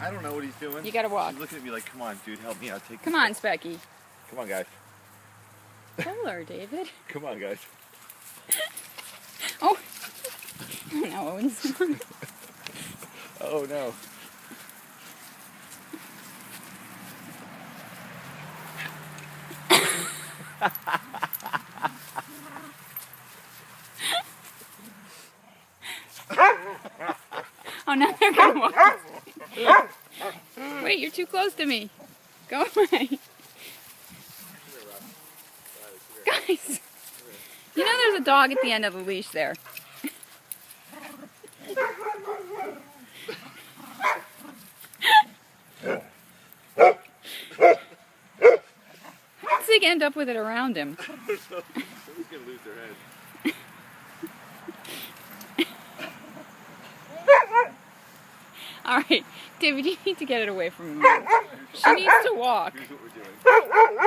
I don't know what he's doing. You gotta walk. He's looking at me like, come on, dude, help me out. Take Come on, Specky. Come on, guys. Pull her, David. Come on, guys. Oh. Oh no, Owens. Oh no. Oh, now they're gonna walk. Wait, you're too close to me. Go away. Guys, you know there's a dog at the end of the leash there. How does Zig end up with it around him? Somebody's gonna lose their head. All right, David, you need to get it away from him. She needs to walk. Here's what we're doing.